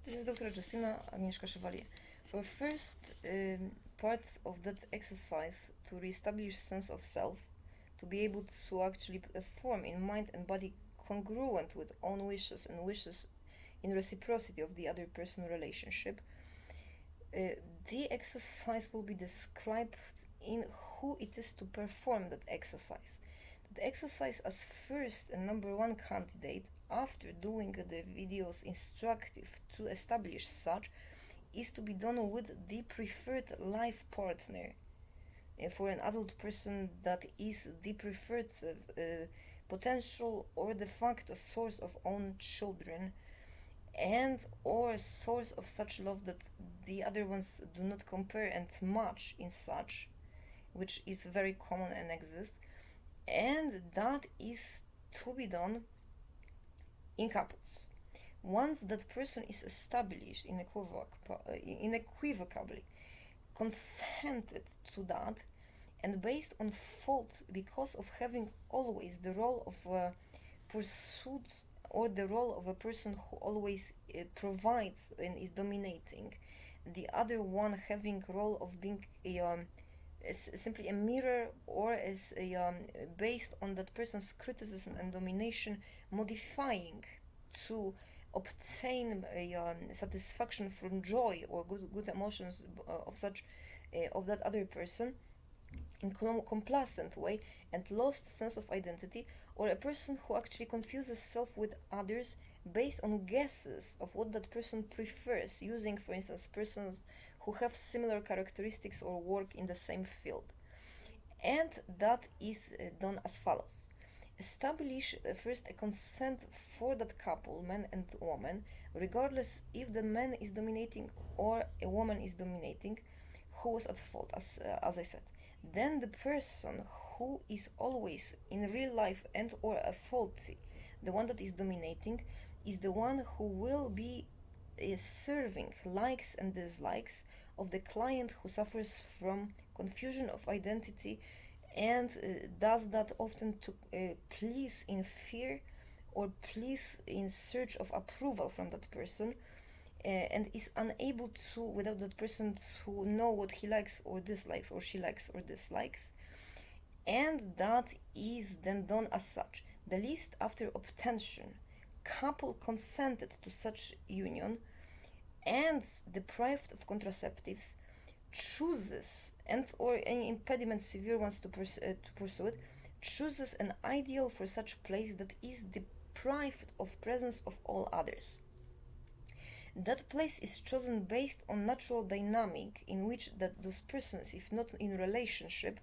This is Dr. Justyna Agnieszka Chevalier. For first part of that exercise to reestablish sense of self, to be able to actually form in mind and body congruent with own wishes and wishes in reciprocity of the other person relationship, uh, the exercise will be described in who it is to perform that exercise. That exercise as first and number one candidate after doing the videos instructive to establish such is to be done with the preferred life partner for an adult person that is the preferred potential or de facto source of own children and or source of such love that the other ones do not compare and match in such, which is very common and exists, and that is to be done in couples. Once that person is established unequivocably consented to that, and based on fault because of having always the role of a pursuit or the role of a person who always provides and is dominating, the other one having role of being simply a mirror or as based on that person's criticism and domination modifying to obtain satisfaction from joy or good emotions of such of that other person in complacent way and lost sense of identity, or a person who actually confuses self with others based on guesses of what that person prefers, using for instance persons who have similar characteristics or work in the same field. And that is done as follows: establish first a consent for that couple, man and woman, regardless if the man is dominating or a woman is dominating, who was at fault, as I said. Then the person who is always in real life and or a faulty, the one that is dominating, is the one who will be serving likes and dislikes of the client who suffers from confusion of identity and does that often to please in fear or please in search of approval from that person, and is unable to without that person to know what he likes or dislikes or she likes or dislikes, and that is then done as such. The list after obtention, couple consented to such union and deprived of contraceptives chooses and or any impediment severe ones to pursue it, chooses an ideal for such place that is deprived of presence of all others. That place is chosen based on natural dynamic in which that those persons, if not in relationship,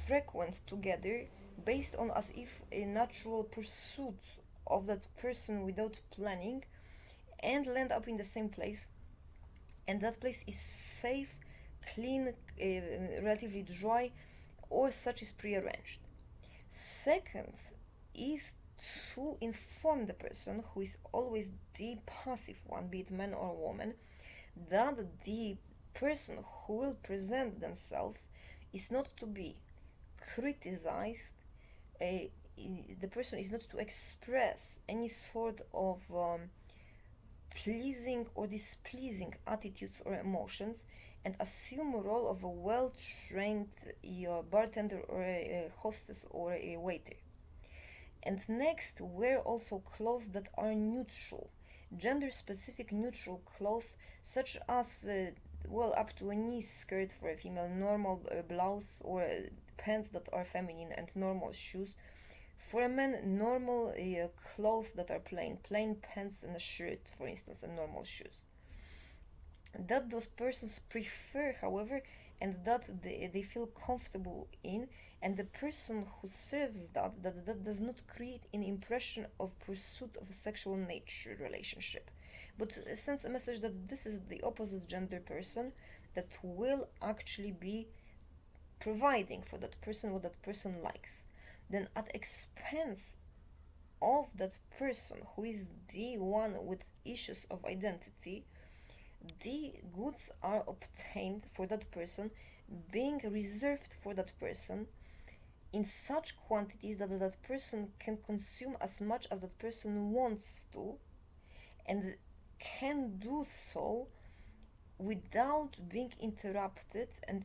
frequent together based on as if a natural pursuit of that person without planning, and land up in the same place, and that place is safe, clean, relatively dry, or such is prearranged. Second is to inform the person who is always the passive one, be it man or woman, that the person who will present themselves is not to be criticized. The person is not to express any sort of pleasing or displeasing attitudes or emotions, and assume a role of a well-trained bartender or a hostess or a waiter. And next, wear also clothes that are neutral, gender-specific neutral clothes, such as well up to a knee skirt for a female, normal blouse or pants that are feminine, and normal shoes. For a man, normal clothes that are plain pants and a shirt, for instance, and normal shoes. That those persons prefer, however, and that they feel comfortable in, and the person who serves that does not create an impression of pursuit of a sexual nature relationship, but sends a message that this is the opposite gender person that will actually be providing for that person what that person likes. Then at expense of that person who is the one with issues of identity, the goods are obtained for that person, being reserved for that person in such quantities that that person can consume as much as that person wants to, and can do so without being interrupted, and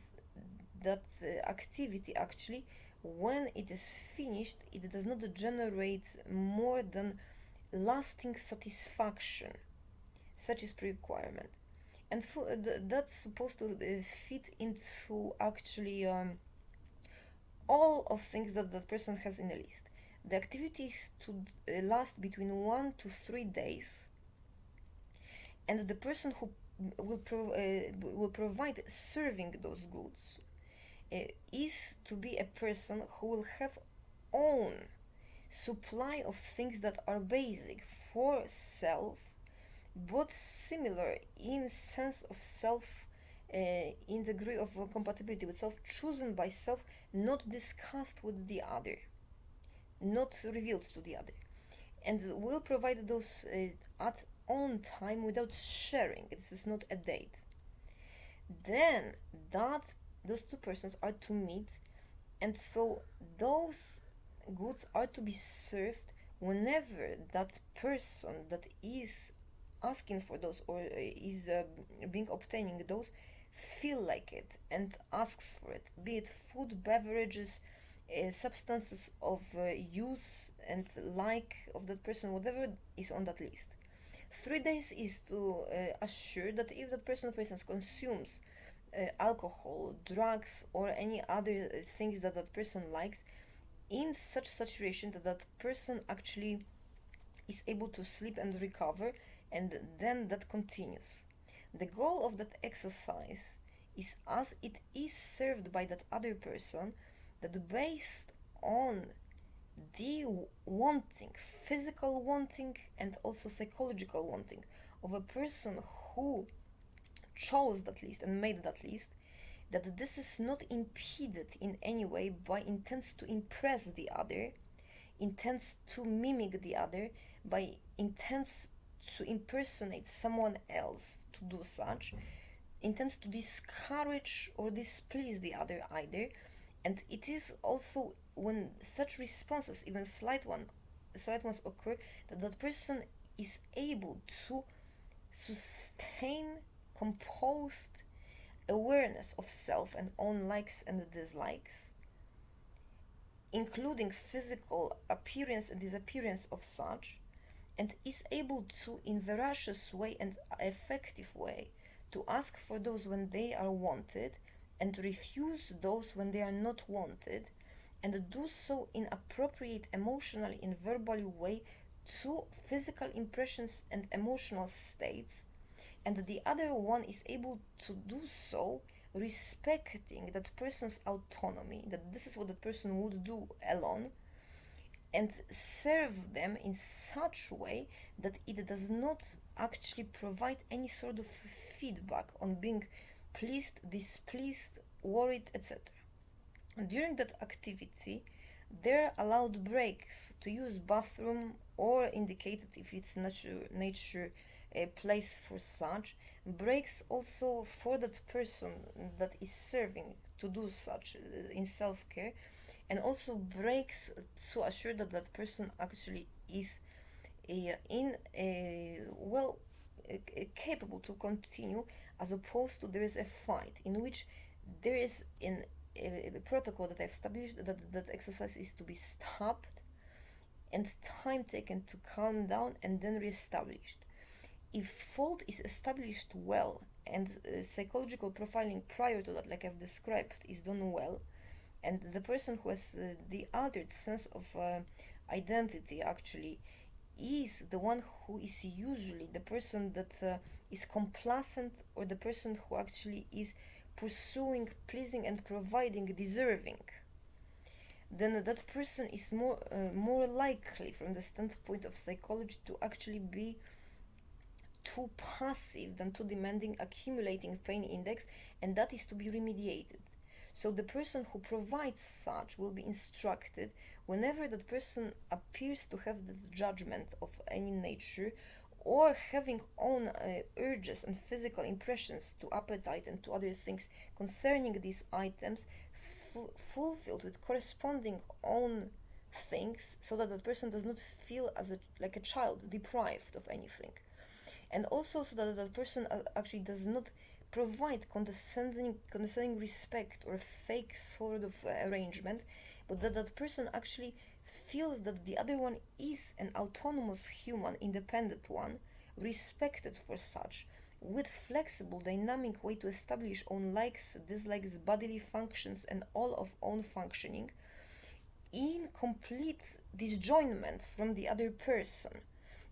that activity actually, when it is finished, it does not generate more than lasting satisfaction. Such is pre-requirement. And that's supposed to fit into actually all of things that that person has in a list. The activity is to last between 1 to 3 days, and the person who will provide serving those goods is to be a person who will have own supply of things that are basic for self, but similar in sense of self, in degree of compatibility with self, chosen by self, not discussed with the other, not revealed to the other, and will provide those at own time without sharing. This is not a date. Then that those two persons are to meet, and so those goods are to be served whenever that person that is asking for those, or is being obtaining those, feel like it and asks for it, be it food, beverages, substances of use and like of that person, whatever is on that list. 3 days is to assure that if that person, for instance, consumes alcohol, drugs, or any other things that that person likes, in such situation that that person actually is able to sleep and recover, and then that continues. The goal of that exercise is, as it is served by that other person, that based on the wanting, physical wanting and also psychological wanting of a person who chose that list and made that list, that this is not impeded in any way by intents to impress the other, intends to mimic the other, by intends to impersonate someone else to do such, intends to discourage or displease the other either. And it is also when such responses, even slight ones occur, that that person is able to sustain composed awareness of self and own likes and dislikes, including physical appearance and disappearance of such, and is able to, in veracious way and effective way, to ask for those when they are wanted and refuse those when they are not wanted, and do so in appropriate emotionally and verbally way to physical impressions and emotional states, and the other one is able to do so respecting that person's autonomy, that this is what that person would do alone, and serve them in such way that it does not actually provide any sort of feedback on being pleased, displeased, worried, etc. During that activity, there are allowed breaks to use bathroom, or indicated if it's nature a place for such breaks, also for that person that is serving to do such in self-care, and also breaks to assure that that person actually is in well capable to continue, as opposed to there is a fight in which there is in a protocol that I've established that exercise is to be stopped and time taken to calm down and then reestablished. If fault is established well and psychological profiling prior to that, like I've described, is done well, and the person who has the altered sense of identity actually is the one who is usually the person that is complacent, or the person who actually is pursuing, pleasing, and providing, deserving, then that person is more likely from the standpoint of psychology to actually be too passive than too demanding, accumulating pain index, and that is to be remediated. So the person who provides such will be instructed whenever that person appears to have the judgment of any nature, or having own urges and physical impressions to appetite and to other things concerning these items, fulfilled with corresponding own things, so that that person does not feel as like a child deprived of anything. and also so that that person actually does not provide condescending respect or fake sort of arrangement, but that that person actually feels that the other one is an autonomous human, independent one, respected for such, with flexible, dynamic way to establish own likes, dislikes, bodily functions, and all of own functioning, in complete disjointment from the other person.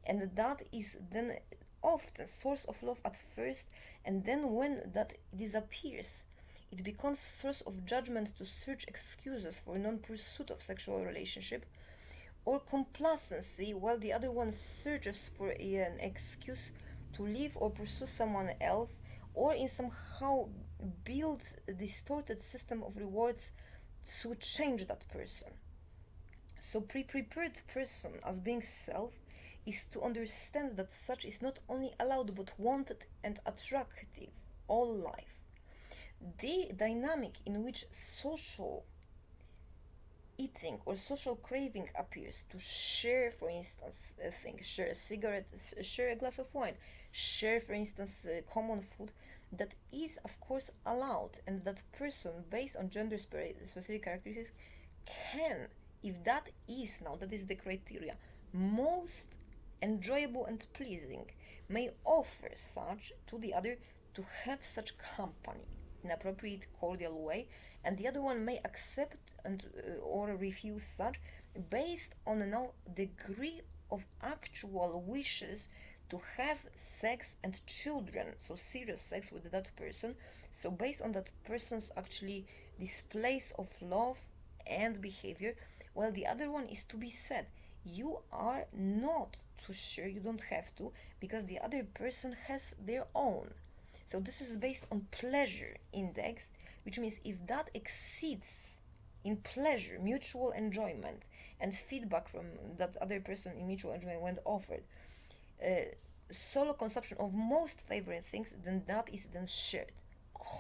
And that is then often source of love at first, and then when that disappears, it becomes source of judgment to search excuses for non-pursuit of sexual relationship, or complacency while the other one searches for an excuse to leave or pursue someone else, or in somehow build a distorted system of rewards to change that person. So pre-prepared person as being self is to understand that such is not only allowed but wanted and attractive all life. The dynamic in which social eating or social craving appears to share, for instance, things, share a cigarette, share a glass of wine, share, for instance, common food, that is, of course, allowed, and that person, based on gender specific characteristics, can, if that is now, that is the criteria, most enjoyable and pleasing, may offer such to the other to have such company in appropriate cordial way, and the other one may accept and or refuse such based on a now degree of actual wishes to have sex and children, so serious sex with that person, so based on that person's actually displays of love and behavior, while the other one is to be said, you are not to share, you don't have to, because the other person has their own. So this is based on pleasure index, which means if that exceeds in pleasure, mutual enjoyment, and feedback from that other person in mutual enjoyment when offered, solo consumption of most favorite things, then that is then shared.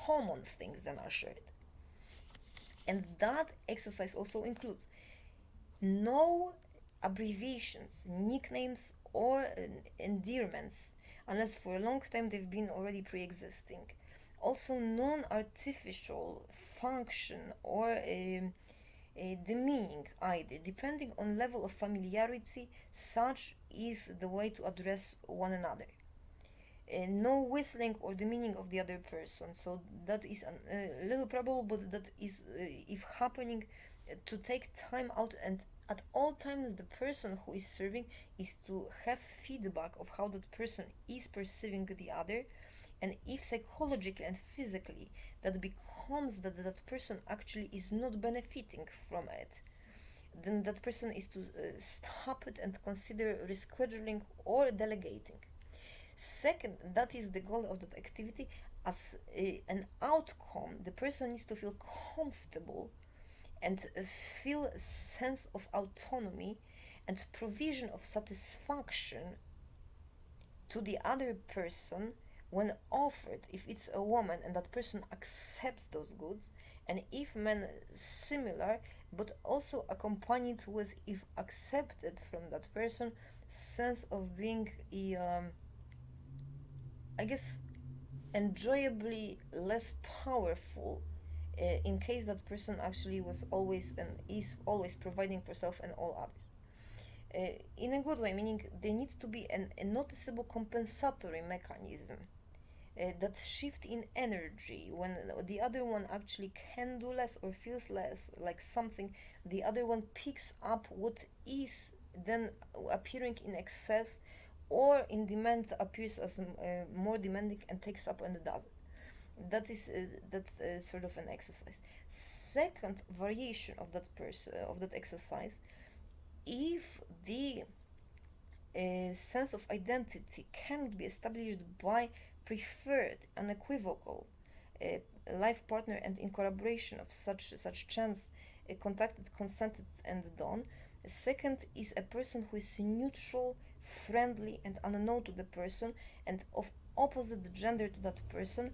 Common things then are shared. And that exercise also includes no abbreviations, nicknames, or endearments, unless for a long time they've been already pre-existing. Also, non-artificial function or demeaning either, depending on level of familiarity, such is the way to address one another. No whistling or demeaning of the other person, so that is a little probable, but that is if happening, to take time out, and at all times the person who is serving is to have feedback of how that person is perceiving the other, and if psychologically and physically that becomes that that person actually is not benefiting from it, then that person is to stop it and consider rescheduling or delegating. Second, that is the goal of that activity. As an outcome, the person needs to feel comfortable and feel a sense of autonomy and provision of satisfaction to the other person when offered, if it's a woman and that person accepts those goods, and if men, similar, but also accompanied with, if accepted from that person, sense of being I guess enjoyably less powerful, in case that person actually was always and is always providing for self and all others. In a good way, meaning there needs to be a noticeable compensatory mechanism, that shift in energy when the other one actually can do less or feels less like something, the other one picks up what is then appearing in excess or in demand appears as more demanding and takes up and does it. That is sort of an exercise. Second variation of that exercise, if the sense of identity cannot be established by preferred, unequivocal life partner and in corroboration of such chance contacted, consented, and done. Second is a person who is neutral, friendly, and unknown to the person, and of opposite gender to that person,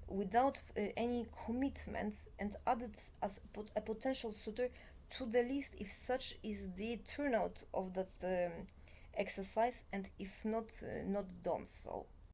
without any commitments, and added as a potential suitor to the list if such is the turnout of that exercise, and if not done so.